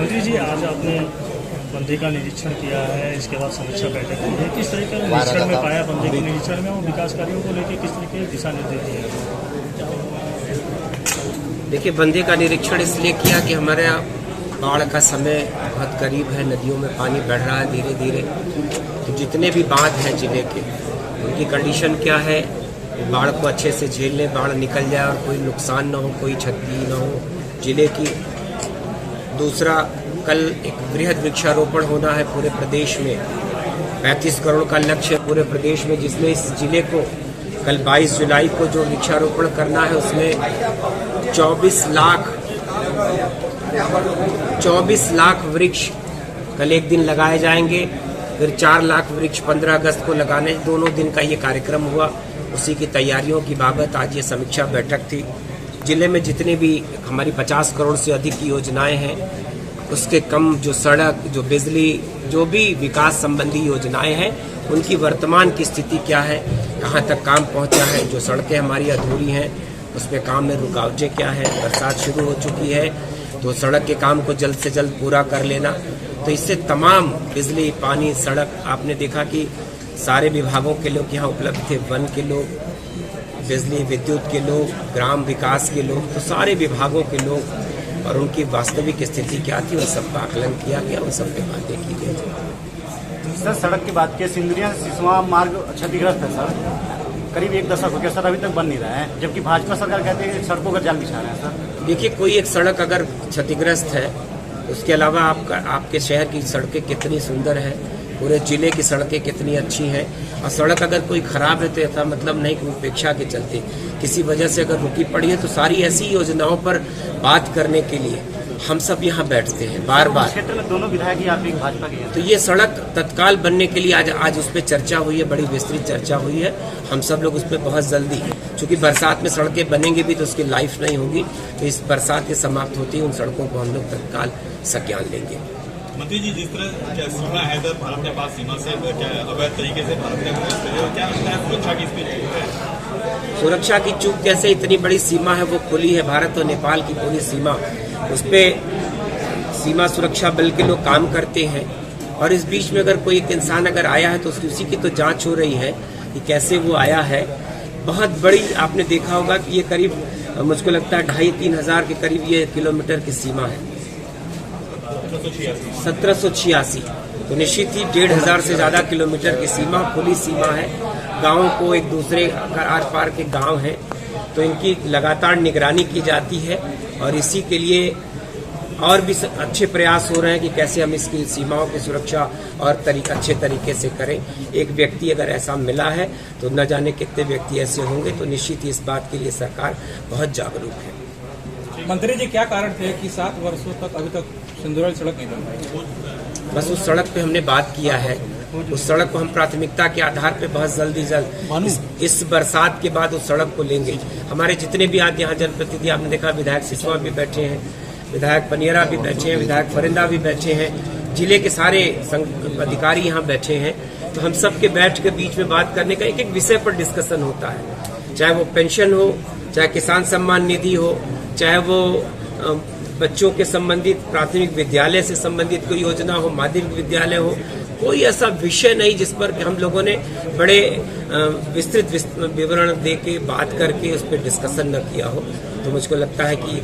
मंत्री जी, आज आपने बंदी का निरीक्षण किया है, इसके बाद समीक्षा बैठक की है। किस तरह का निरीक्षण में पाया बंदी के निरीक्षण में और विकास कार्यों को लेकर किस तरह के दिशा निर्देश दिए? देखिए, बंदी का निरीक्षण इसलिए किया कि हमारे बाढ़ का समय बहुत करीब है, नदियों में पानी बढ़ रहा है धीरे धीरे। तो जितने भी बांध हैं जिले के, उनकी कंडीशन क्या है, बाढ़ को अच्छे से झेल लें, बाढ़ निकल जाए और कोई नुकसान ना हो, कोई क्षति ना हो जिले की। दूसरा, कल एक बृहद वृक्षारोपण होना है पूरे प्रदेश में। 35 करोड़ का लक्ष्य है पूरे प्रदेश में, जिसमें इस जिले को कल 22 जुलाई को जो वृक्षारोपण करना है उसमें 24 लाख वृक्ष कल एक दिन लगाए जाएंगे। फिर 4 लाख वृक्ष 15 अगस्त को लगाने, दोनों दिन का ये कार्यक्रम हुआ। उसी की तैयारियों की बाबत आज ये समीक्षा बैठक थी। जिले में जितने भी हमारी 50 करोड़ से अधिक की योजनाएं हैं, उसके कम जो सड़क, जो बिजली, जो भी विकास संबंधी योजनाएं हैं, उनकी वर्तमान की स्थिति क्या है, कहां तक काम पहुंचा है, जो सड़कें हमारी अधूरी हैं उसमें काम में रुकावटें क्या है। बरसात शुरू हो चुकी है तो सड़क के काम को जल्द से जल्द पूरा कर लेना। तो इससे तमाम बिजली, पानी, सड़क, आपने देखा कि सारे विभागों के लोग यहाँ उपलब्ध थे, वन के लोग, बिजली विद्युत के लोग, ग्राम विकास के लोग, तो सारे विभागों के लोग, और उनकी वास्तविक स्थिति क्या थी उन सब का आकलन किया गया, उन सब पे बातें की गई। सर, सड़क की बात की, सिंदुरिया सिसवा मार्ग क्षतिग्रस्त है सर, करीब 1 दशक हो गया सर, अभी तक बन नहीं रहा है, जबकि भाजपा सरकार कहती है कि सड़कों का जाल बिछा रहे हैं सर। देखिए, कोई एक सड़क अगर क्षतिग्रस्त है, उसके अलावा आपके शहर की सड़कें कितनी सुंदर है, पूरे जिले की सड़कें कितनी अच्छी हैं। और सड़क अगर कोई खराब है तो ऐसा मतलब नहीं कि उपेक्षा के चलते किसी वजह से अगर रुकी पड़ी है, तो सारी ऐसी योजनाओं पर बात करने के लिए हम सब यहाँ बैठते हैं बार बार। क्षेत्र में दोनों विधायक ही आप भाजपा के हैं, तो ये सड़क तत्काल बनने के लिए आज उस पर चर्चा हुई है, बड़ी विस्तृत चर्चा हुई है। हम सब लोग उस पर बहुत जल्दी, चूंकि बरसात में सड़कें बनेंगी भी तो उसकी लाइफ नहीं होगी, तो इस बरसात के समाप्त होती है उन सड़कों को हम लोग तत्काल संज्ञान लेंगे। मंत्री जी, जिस तरह सीमा है भारत नेपाल सीमा से अवैध तरीके से भारत ने क्या लगता है सुरक्षा की इसमें चूक है? सुरक्षा की चूक कैसे? इतनी बड़ी सीमा है, वो खुली है, भारत और नेपाल की पूरी सीमा, उस पर सीमा सुरक्षा बल के लोग काम करते हैं। और इस बीच में अगर कोई एक इंसान अगर आया है तो उसी की तो जांच हो रही है कि कैसे वो आया है। बहुत बड़ी, आपने देखा होगा कि ये करीब, मुझको लगता है 2,500-3 हजार के करीब ये किलोमीटर की सीमा है, 1786। तो निश्चित ही 1,500 से ज्यादा किलोमीटर की सीमा, खुली सीमा है। गांवों को एक दूसरे आर पार के गांव हैं, तो इनकी लगातार निगरानी की जाती है। और इसी के लिए और भी अच्छे प्रयास हो रहे हैं कि कैसे हम इसकी सीमाओं की सुरक्षा और अच्छे तरीके से करें। एक व्यक्ति अगर ऐसा मिला है तो न जाने कितने व्यक्ति ऐसे होंगे, तो निश्चित ही इस बात के लिए सरकार बहुत जागरूक है। मंत्री जी, क्या कारण थे कि 7 वर्षों तक अभी तक सिंदुरिया सड़क नहीं बन पाई? बस उस सड़क पे हमने बात किया है, उस सड़क को हम प्राथमिकता के आधार पे बहुत जल्द इस बरसात के बाद उस सड़क को लेंगे। हमारे जितने भी आज यहाँ जनप्रतिनिधि, आपने देखा विधायक सिसवा भी बैठे हैं, विधायक पनियरा भी बैठे हैं, विधायक फरिंदा भी बैठे हैं, जिले के सारे अधिकारी यहाँ बैठे हैं। तो हम सब के बैठ के बीच में बात करने का एक विषय पर डिस्कशन होता है, चाहे वो पेंशन हो, चाहे किसान सम्मान निधि हो, चाहे वो बच्चों के संबंधित प्राथमिक विद्यालय से संबंधित कोई योजना हो, माध्यमिक विद्यालय हो, कोई ऐसा विषय नहीं जिस पर हम लोगों ने बड़े विस्तृत विवरण दे के बात करके उस पर डिस्कशन न किया हो। तो मुझको लगता है कि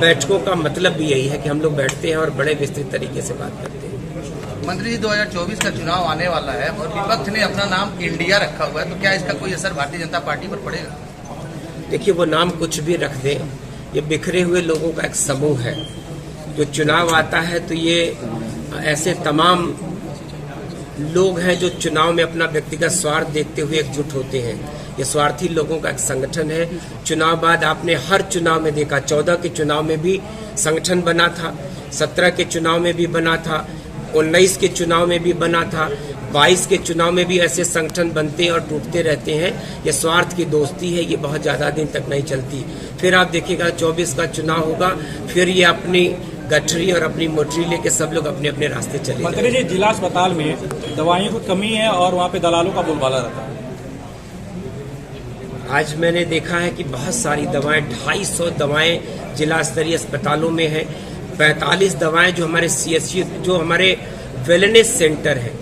बैठकों का मतलब भी यही है कि हम लोग बैठते हैं और बड़े विस्तृत तरीके से बात करते हैं। मंत्री जी, 2024 का चुनाव आने वाला है और विपक्ष ने अपना नाम इंडिया रखा हुआ है, तो क्या इसका कोई असर भारतीय जनता पार्टी पर पड़ेगा? देखिए, वो नाम कुछ भी रख दें, ये बिखरे हुए लोगों का एक समूह है। जो चुनाव आता है तो ये ऐसे तमाम लोग हैं जो चुनाव में अपना व्यक्तिगत स्वार्थ देखते हुए एकजुट होते हैं। ये स्वार्थी लोगों का एक संगठन है। चुनाव बाद आपने हर चुनाव में देखा, 14 के चुनाव में भी संगठन बना था, 17 के चुनाव में भी बना था, 19 के चुनाव में भी बना था, 22 के चुनाव में भी ऐसे संगठन बनते और टूटते रहते हैं। ये स्वार्थ की दोस्ती है, ये बहुत ज्यादा दिन तक नहीं चलती। फिर आप देखिएगा 24 का चुनाव होगा, फिर ये अपनी गठरी और अपनी मोटरी लेके सब लोग अपने अपने रास्ते चले। मंत्री जी, जिला अस्पताल में दवाइयों की कमी है और वहाँ पे दलालों का बोलबाला रहता है। आज मैंने देखा है कि बहुत सारी दवाएं, 250 दवाएं जिला स्तरीय अस्पतालों में हैं। 45 दवाएं जो हमारे CSU, जो हमारे वेलनेस सेंटर है,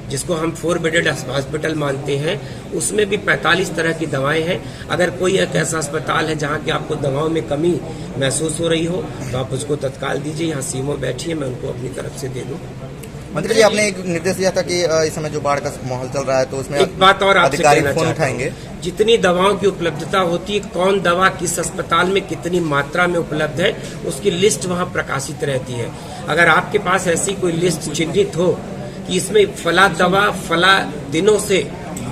जिसको हम 4 बेडेड हॉस्पिटल मानते हैं, उसमें भी 45 तरह की दवाएं हैं। अगर कोई एक ऐसा अस्पताल है जहां की आपको दवाओं में कमी महसूस हो रही हो तो आप उसको तत्काल दीजिए। यहाँ सीमो बैठी है, मैं उनको अपनी तरफ से दे दूं। मंत्री जी, आपने एक निर्देश दिया था कि इस समय जो बाढ़ का माहौल चल रहा है तो उसमें एक बात और आपसे अधिकारी कहना फोन चाहता उठाएंगे। हूं, जितनी दवाओं की उपलब्धता होती है, कौन दवा किस अस्पताल में कितनी मात्रा में उपलब्ध है, उसकी लिस्ट वहां प्रकाशित रहती है। अगर आपके पास ऐसी कोई लिस्ट चिन्हित हो कि इसमें फला दवा फला दिनों से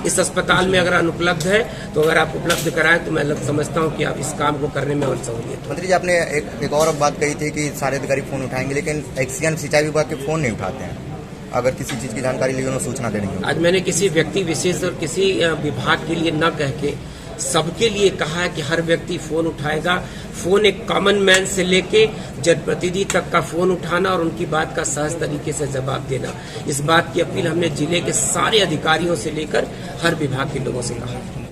इस अस्पताल में अगर अनुपलब्ध है, तो अगर आप उपलब्ध कराएं तो मैं समझता हूं कि आप इस काम को करने में और सहूलियत। मंत्री जी, आपने एक और बात कही थी कि सारे अधिकारी फोन उठाएंगे, लेकिन एक्सीएन सिंचाई विभाग के फोन नहीं उठाते हैं। अगर किसी चीज की जानकारी लेगी उन्हें सूचना देनी होगी। आज मैंने किसी व्यक्ति विशेष और किसी विभाग के लिए न कह के सबके लिए कहा है कि हर व्यक्ति फोन उठाएगा। फोन एक कॉमन मैन से लेके जनप्रतिनिधि तक का फोन उठाना और उनकी बात का सहज तरीके से जवाब देना, इस बात की अपील हमने जिले के सारे अधिकारियों से लेकर हर विभाग के लोगों से कहा।